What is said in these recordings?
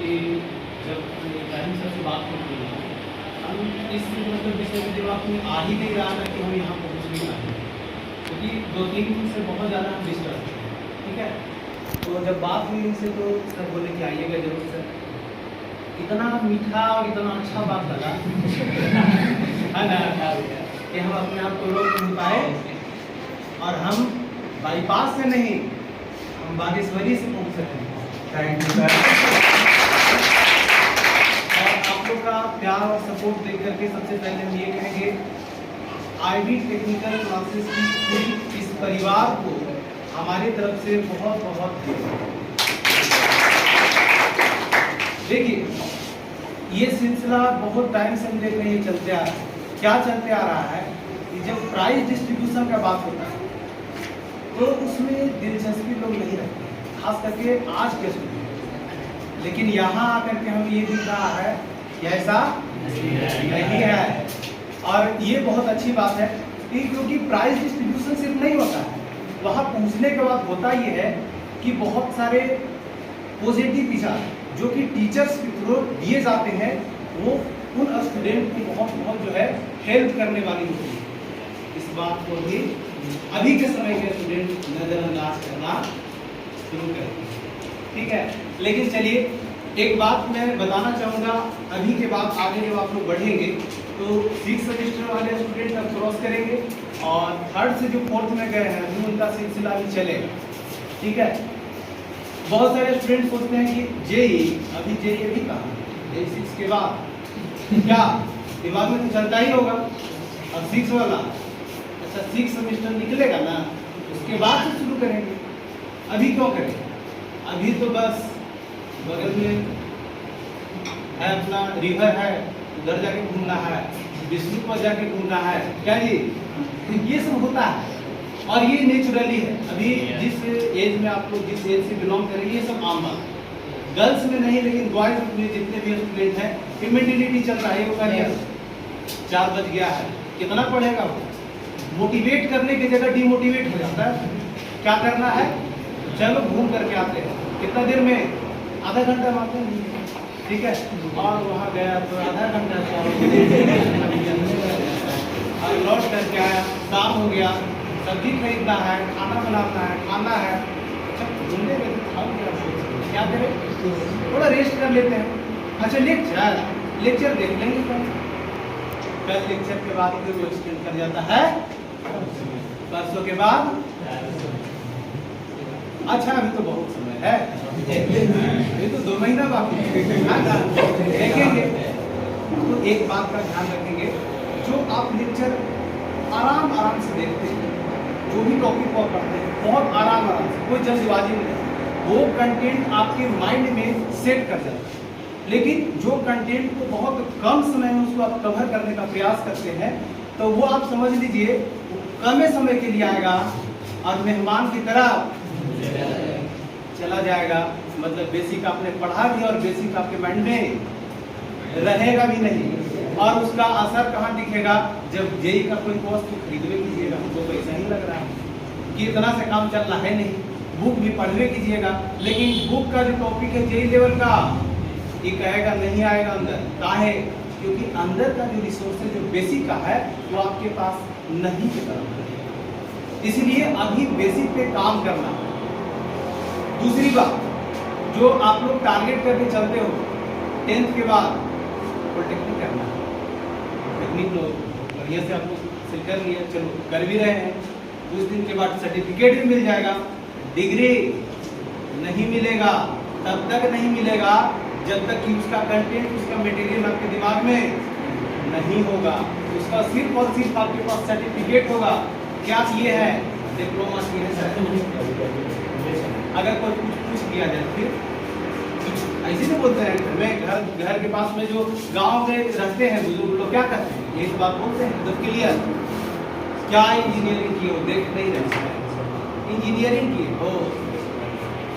कि जब इब्राहिम सर से बात होती है, हम इस मतलब विषय के दिमाग में आ ही नहीं रहा था कि हम यहाँ पहुँच भी पाए, क्योंकि 2-3 दिन से बहुत ज़्यादा हम डिस्टर्ब थे। ठीक है, तो जब बात हुई इनसे तो सर बोले कि आइएगा जरूर सर। इतना मीठा और इतना अच्छा बात लगा है ना कि हम अपने आप को रोक नहीं पाए, और हम बाईपास से नहीं, हम बागेश्वरी से पहुँच सके। Thank you sir. और आप लोग का प्यार और सपोर्ट देख करके सबसे पहले हम ये कहेंगे, आईबी टेक्निकल क्लासेस की इस परिवार को हमारी तरफ से बहुत बहुत देखिए, ये सिलसिला बहुत टाइम से हम देख रहे हैं चलते आ रहा है। क्या चलते आ रहा है कि जब प्राइज डिस्ट्रीब्यूशन का बात होता है तो उसमें दिलचस्पी लोग नहीं रखते, खास करके आज के स्टूडेंट। लेकिन यहाँ आकर के हम ये दिख रहा है कि ऐसा नहीं है, और ये बहुत अच्छी बात है कि क्योंकि प्राइज डिस्ट्रीब्यूशन सिर्फ नहीं होता है, वहाँ पहुँचने के बाद होता ये है कि बहुत सारे पॉजिटिव विचार जो कि टीचर्स के थ्रू दिए जाते हैं, वो उन स्टूडेंट की बहुत बहुत जो है हेल्प करने वाली होती है। इस बात को भी अभी के समय के स्टूडेंट नजरअंदाज करना शुरू करते हैं। ठीक है, लेकिन चलिए एक बात मैं बताना चाहूँगा, अभी के बाद आगे जब आप लोग बढ़ेंगे तो 6 सेमेस्टर वाले स्टूडेंट अब क्रॉस करेंगे, और 3rd से जो 4th में गए हैं अभी उनका सिलसिला भी चलेगा। ठीक है, बहुत सारे स्टूडेंट सोचते हैं कि जेई अभी कहा, जेई 6 के बाद क्या दिमाग में तो चलता ही होगा, अब 6 वाला, अच्छा 6 सेमेस्टर निकलेगा ना, उसके बाद से शुरू करेंगे। अभी क्यों करें, अभी तो बस बगल में है अपना रिवर है, उधर जाके घूमना है, विष्णु पर जाके घूमना है, क्या जी ये सब होता है, और ये नेचुरली है। अभी जिस एज में आप लोग जिस एज से बिलोंग करेंगे ये सब आम बात, गर्ल्स में नहीं लेकिन बॉयज में जितने भी स्टूडेंट हैं इम्यूनिटी चल रहा है, वो करियर 4 बज गया है, कितना पढ़ेगा वो, मोटिवेट करने की जगह डिमोटिवेट हो जाता है। क्या करना है, चलो घूम करके आते हैं, कितना देर में, आधा घंटा में आते हैं। ठीक है, और वहाँ गया तो आधा घंटा और लौट करके आया, शाम हो गया, सब्जी खरीदना है, खाना बनाना है, खाना है, अच्छा घूमने में क्या करें, थोड़ा रेस्ट कर लेते हैं। अच्छा लेक्चर देख लेंगे, कल लेक्चर के बाद फिर वो एक्सटेंड कर जाता है, परसों के बाद, अच्छा अभी तो बहुत समय है, अभी तो 2 महीना बाकी देखेंगे। तो एक बात का ध्यान रखेंगे, जो आप लेक्चर आराम से देखते हैं, जो भी टॉपिक को पढ़ते हैं बहुत आराम से, कोई जल्दबाजी में नहीं, वो कंटेंट आपके माइंड में सेट कर जाता है। लेकिन जो कंटेंट को बहुत कम समय में उसको आप कवर करने का प्रयास करते हैं, तो वो आप समझ लीजिए कम समय के लिए आएगा और मेहमान की तरह चला जाएगा। मतलब बेसिक आपने पढ़ा भी और बेसिक आपके माइंड में रहेगा भी नहीं, और उसका असर कहाँ दिखेगा, जब जेई का कोई कोर्स तो खरीदवे कीजिएगा, हमको तो ऐसा ही लग रहा है कि इतना से काम चलना है नहीं, बुक भी पढ़वे कीजिएगा, लेकिन बुक का जो टॉपिक है जेई लेवल का, ये कहेगा नहीं आएगा अंदर, काहे, क्योंकि अंदर का जो रिसोर्सेज जो बेसिक का है वो आपके पास नहीं के तरफ है, इसलिए अभी बेसिक पे काम करना। दूसरी बात, जो आप लोग टारगेट करके चलते हो 10th के बाद पॉलिटेक्निक करना, टेक्निक लो बढ़िया से आप लोग सिल कर लिया, चलो कर भी रहे हैं, कुछ दिन के बाद सर्टिफिकेट भी मिल जाएगा, डिग्री नहीं मिलेगा, तब तक नहीं मिलेगा जब तक कि उसका कंटेंट, उसका मटेरियल आपके दिमाग में नहीं होगा, उसका सिर्फ और सिर्फ आपके पास सर्टिफिकेट होगा। क्या ये है, डिप्लोमा की है, अगर कोई कुछ पूछ दिया जाए फिर ऐसे नहीं बोलते हैं, मैं घर के पास में जो गांव में रहते हैं बुजुर्ग लोग क्या करते हैं, ये बात बोलते हैं तो क्लियर, क्या इंजीनियरिंग की हो, देख नहीं रहे, इंजीनियरिंग की हो,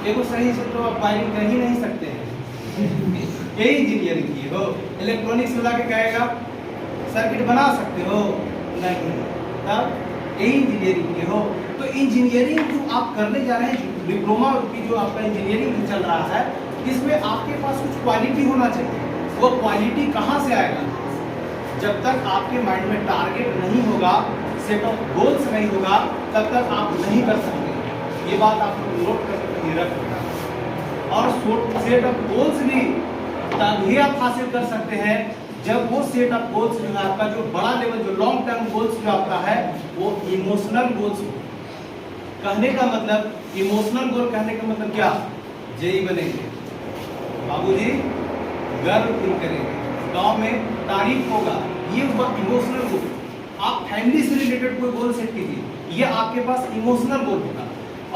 देखो सही से तो आप वायरिंग कर ही नहीं सकते हैं, यही इंजीनियरिंग की हो, इलेक्ट्रॉनिक्स वाला के कहेगा सर्किट बना सकते हो, नहीं, तब यही इंजीनियरिंग की हो। तो इंजीनियरिंग जो आप करने जा रहे हैं, डिप्लोमा की जो आपका इंजीनियरिंग चल रहा है, इसमें आपके पास कुछ क्वालिटी होना चाहिए। वो क्वालिटी कहाँ से आएगा? जब तक आपके माइंड में टारगेट नहीं होगा, सेट ऑफ गोल्स नहीं होगा, तब तक आप नहीं कर सकते। ये बात आप नोट करके कहीं रख लेना। और सेट ऑफ गोल्स भी तभी आप हासिल कर सकते हैं जब वो सेट ऑफ गोल्स जो है आपका, जो बड़ा लेवल, जो लॉन्ग टर्म गोल्स जो आपका है, वो इमोशनल गोल्स हो। कहने का मतलब, इमोशनल गोल कहने का मतलब क्या? जेई बनेंगे, बाबूजी गर्व फील करेंगे, गांव में तारीफ होगा, ये हुआ इमोशनल गोल। आप फैमिली से रिलेटेड कोई गोल सेट कीजिए, ये आपके पास इमोशनल गोल होगा।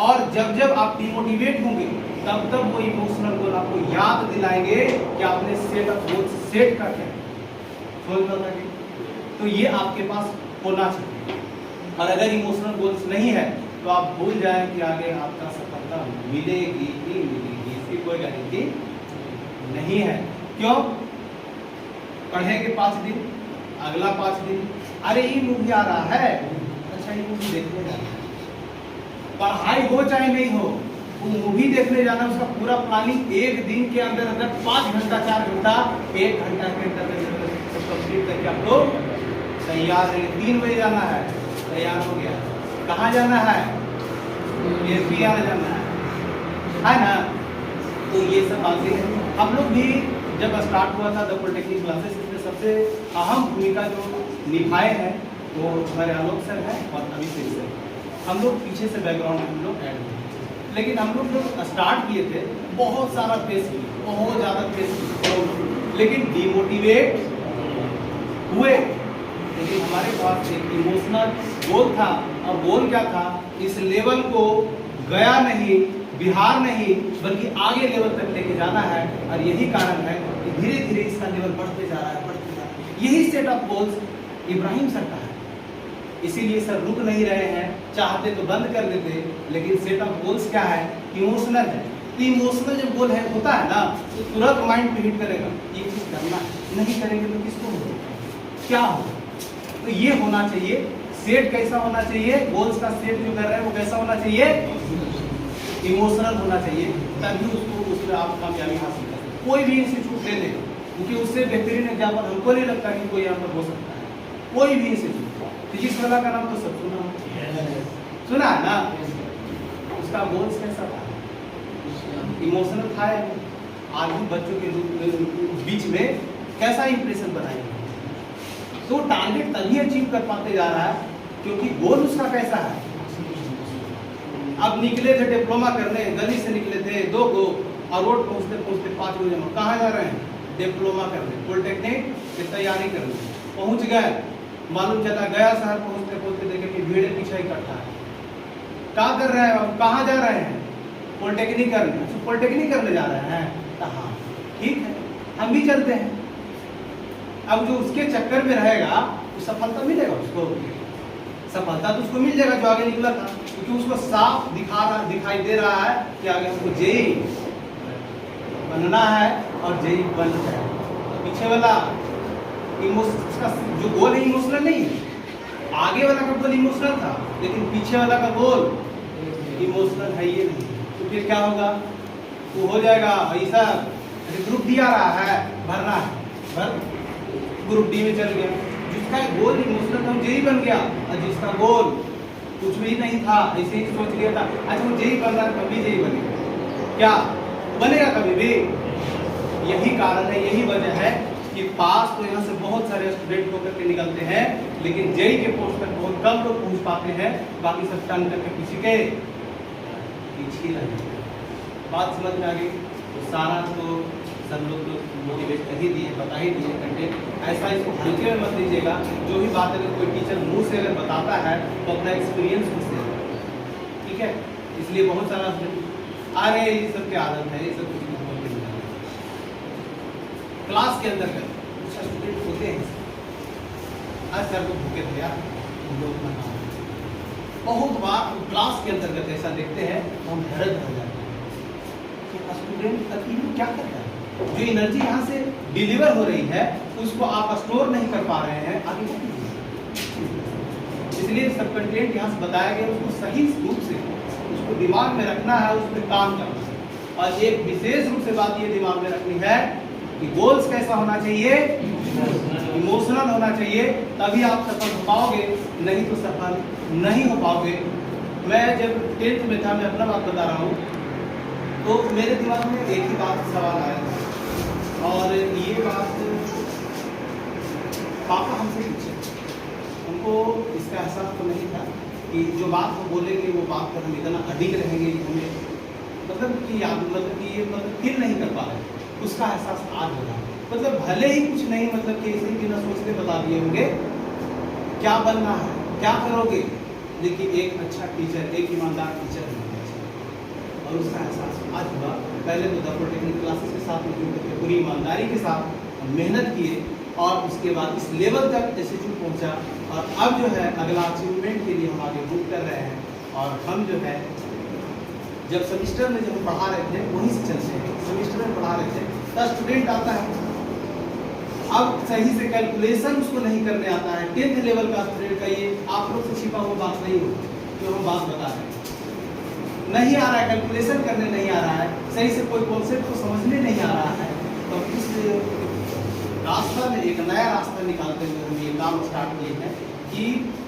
और जब जब आप डिमोटिवेट होंगे, तब तब वो इमोशनल गोल आपको याद दिलाएंगे कि आपने सेट ऑफ गोल्स सेट कर दिया। समझ में आता है? तो ये आपके पास होना चाहिए। और अगर इमोशनल गोल्स नहीं है तो आप भूल जाएं कि आगे आपका सफलता मिलेगी ही मिलेगी, इसकी कोई गारंटी नहीं है। क्यों? पढ़ेंगे 5 दिन, अगला 5 दिन, अरे ये मूवी आ रहा है, अच्छा ये मूवी देखने जाना है। पढ़ाई हो चाहे नहीं हो, वो मूवी देखने जाना, उसका पूरा प्लानिंग एक दिन के अंदर अंदर 5 घंटा 4 घंटा 1 घंटा के अंदर कंप्लीट करके आप लोग तैयार रहे। 3 बजे जाना है, तैयार हो गया। कहाँ जाना है? एसबीआई जाना है ना? तो ये सब बातें हैं। हम लोग भी जब स्टार्ट हुआ था द पॉलिटेक्निक क्लासेस, इसमें सबसे अहम भूमिका जो निभाए हैं वो हमारे आलोक सर हैं और अभिषेक सर। हम लोग पीछे से बैकग्राउंड में हम लोग ऐड हुए, लेकिन हम लोग जो स्टार्ट किए थे बहुत सारा फेस किए, बहुत ज़्यादा फेस किए, लेकिन डिमोटिवेट हुए। लेकिन हमारे पास एक इमोशनल गोल था, और गोल क्या था? इस लेवल को गया नहीं, बिहार नहीं, बल्कि आगे लेवल तक लेके जाना है। और यही कारण है कि धीरे धीरे इसका लेवल बढ़ते जा रहा है, बढ़ते जा रहा है। यही set of goals Ibrahim sir का है, इसीलिए सर रुक नहीं रहे हैं। चाहते तो बंद कर देते, लेकिन सेट ऑफ गोल्स क्या है? इमोशनल है। तो इमोशनल जब गोल है होता है ना, तो तुरंत माइंड पे हिट करेगा, ये चीज करना है, नहीं करेंगे तो किसको होगा, क्या होगा? तो ये होना चाहिए। सेट कैसा होना चाहिए? गोल्स का सेट जो कर रहे हैं वो कैसा होना चाहिए? इमोशनल होना चाहिए, तभी उसको उसमें आप कामयाबी हासिल कर सकते। कोई भी इंस्टीट्यूट ले लें, क्योंकि उससे बेहतरीन एग्जाम्पल हमको नहीं लगता कि कोई यहाँ पर हो सकता है। कोई भी इंस्टीट्यूट, फिजिक्स वाला का नाम तो सब सुना है ना? उसका गोल्स कैसा था? इमोशनल था। आज भी बच्चों के बीच में कैसा इंप्रेशन बनाएंगे? तो टारगेट तभी अचीव कर पाते जा रहा है क्योंकि गोल उसका कैसा है। अब निकले थे डिप्लोमा करने, गली से निकले थे 2 गो, और रोड पहुंचते पहुंचते 5 बजे कहाँ जा रहे हैं? डिप्लोमा करने, पॉलिटेक्निक की तैयारी करने। पहुंच गए, मालूम चला गया शहर, पहुंचते पहुंचते देखे कि भीड़ पीछे इकट्ठा है। क्या कर रहे हैं? अब कहाँ जा रहे हैं? पॉलिटेक्निक करने। तो पॉलिटेक्निक करने जा रहे हैं, हाँ ठीक है, हम भी चलते हैं। अब जो उसके चक्कर में रहेगा तो सफलता मिलेगा उसको, सफलता तो उसको मिल जाएगा जो आगे निकला था, क्योंकि उसको साफ दिखाई दे रहा है कि आगे हमको जेई बनना है और जेई बन जाए। पीछे वाला उसका जो गोल है इमोशनल नहीं है, आगे वाला का गोल इमोशनल था, लेकिन पीछे वाला का गोल इमोशनल है ये नहीं। तो फिर क्या होगा? वो हो जाएगा ऐसा, ग्रुप डी आ रहा है, भरना है, भर ग्रुप डी में चल गया। जिसका गोल इमोशनल था जेई बन गया, और जिसका गोल कुछ भी नहीं था, ऐसे ही सोच लिया था अच्छा वो जेई बन रहा है, कभी जेई बनेगा क्या? बनेगा कभी भी? यही कारण है, यही वजह है कि पास तो यहाँ से बहुत सारे स्टूडेंट होकर के निकलते हैं, लेकिन जेई के पोस्ट तक बहुत कम लोग पहुँच पाते हैं। बाकी सब टन करके किसी के पीछे रह जाते हैं। बात समझ में आ गई? तो सारा तो सब लोग तो मोटिवेट कर ही दिए, बता ही दिए कंटेंट। ऐसा इसको हल्के में मत लीजिएगा। जो भी बात अगर कोई टीचर मुंह से अगर बताता है तो अपना एक्सपीरियंस मुझसे, ठीक है? इसलिए बहुत सारा अरे ये सब क्या आदत है, ये सब क्लास के अंदर कुछ स्टूडेंट होते हैं, आज सर को भूखे थे यार, बहुत बार क्लास के अंतर्गत ऐसा देखते हैं, हम हैरत रह जाते हैं कि स्टूडेंट क्या करता है। जो एनर्जी यहाँ से डिलीवर हो रही है उसको आप स्टोर नहीं कर पा रहे हैं, आगे इसलिए सब कंटेंट यहाँ से बताया गया, उसको सही रूप से उसको दिमाग में रखना है, उस पर काम करना है। और एक विशेष रूप से बात ये दिमाग में रखनी है कि गोल्स कैसा होना चाहिए, इमोशनल होना चाहिए, तभी आप सफल हो पाओगे, नहीं तो सफल नहीं हो पाओगे। मैं जब 10th में था, मैं अपना बात बता रहा हूँ, तो मेरे दिमाग में एक ही बात सवाल आया था, और ये बात पापा हमसे पूछे। उनको इसका एहसास तो नहीं था कि जो बात वो बोलेंगे वो बात पर हम इतना अडिग रहेंगे कि हमें मतलब कि याद मतलब कि ये मतलब फील नहीं कर पा रहे, उसका एहसास आज होगा। मतलब भले ही कुछ नहीं, मतलब कि इसी बिना सोचते बता दिए होंगे क्या बनना है, क्या करोगे, लेकिन एक अच्छा टीचर, एक ईमानदार टीचर बनना चाहिए, और उसका एहसास आज हुआ। पहले तो द पॉलिटेक्निक क्लासेस के साथ में पूरी ईमानदारी के साथ मेहनत किए, और उसके बाद इस लेवल तक एसएचयू पहुंचा, और अब जो है अगला अचीवमेंट के लिए हम आगे मूव कर रहे हैं। और हम जो है जब सेमिस्टर में जब हम पढ़ा रहे थे वहीं से चलते हैं, सेमिस्टर में पढ़ा रहे थे, तो स्टूडेंट आता है, अब सही से कैलकुलेशन उसको नहीं करने आता है, 10th लेवल का स्टूडेंट का, ये आप लोग से छिपा हुआ बात नहीं हो जो हम बात बता रहे हैं, नहीं आ रहा है, कैलकुलेशन करने नहीं आ रहा है, सही से कोई कॉन्सेप्ट को समझने नहीं आ रहा है। तो इस रास्ता में एक नया रास्ता निकालते हुए हम ये काम स्टार्ट किए हैं कि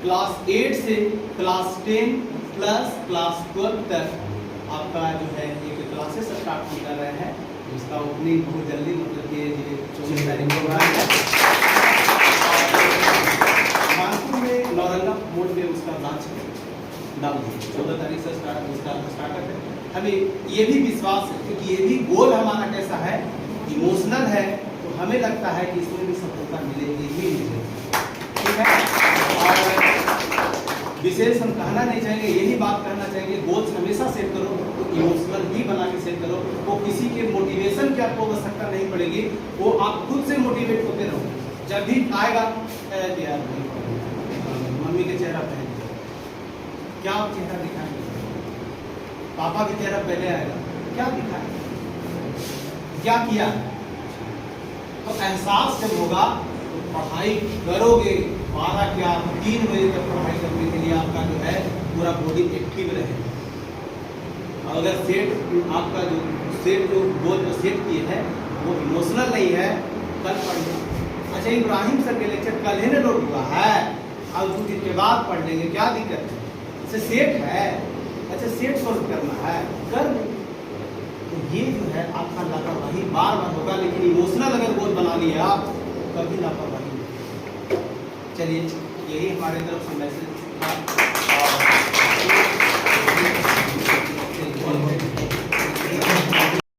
क्लास 8 से क्लास 10 प्लस क्लास 12 तक आपका जो है एक क्लासेस स्टार्ट कर रहे हैं, इसका ओपनिंग बहुत जल्दी, मतलब कि 24 तारीख को हो रहा है। कानपुर में नौरंगा मोड़ में उसका ब्रांच डाल दिया, 14 तारीख से स्टार्टअप है। हमें ये भी विश्वास है, क्योंकि ये भी गोल हमारा कैसा है, इमोशनल है, तो हमें लगता है कि इसमें भी सफलता मिलेगी ही मिलेगी, ठीक है। और विशेष हम कहना नहीं चाहेंगे, यही बात कहना चाहेंगे, गोल्स हमेशा सेट करो तो इमोशनल ही बना के सेट करो, वो किसी के मोटिवेशन की आपको आवश्यकता नहीं पड़ेगी, वो आप खुद से मोटिवेट होते रहो। जब भी आएगा यार मम्मी के चेहरा पहले क्या आप चेहरा दिखाएंगे, पापा के चेहरा पहले आएगा, क्या दिखाएंगे, क्या किया, तो एहसास जब होगा तो पढ़ाई करोगे। 12 क्या 3 बजे तक पढ़ाई करने के लिए आपका जो है पूरा बॉडी एक्टिव रहेगा। अगर सेट आपका जो गोल जो सेट किए हैं वो इमोशनल नहीं है, कल पढ़ना। अच्छा, इब्राहिम सर के लेक्चर कल ही ना नोट हुआ है, अब 2 दिन के बाद पढ़ लेंगे, क्या दिक्कत है, इसे सेट है। अच्छा, सेट सोल्व करना है, कर लो। तो ये जो है आपका लापरवाही बार बार होगा, लेकिन इमोशनल अगर गोल बना लिया आप, कभी लापरवाही। चलिए, यही हमारे तरफ से मैसेज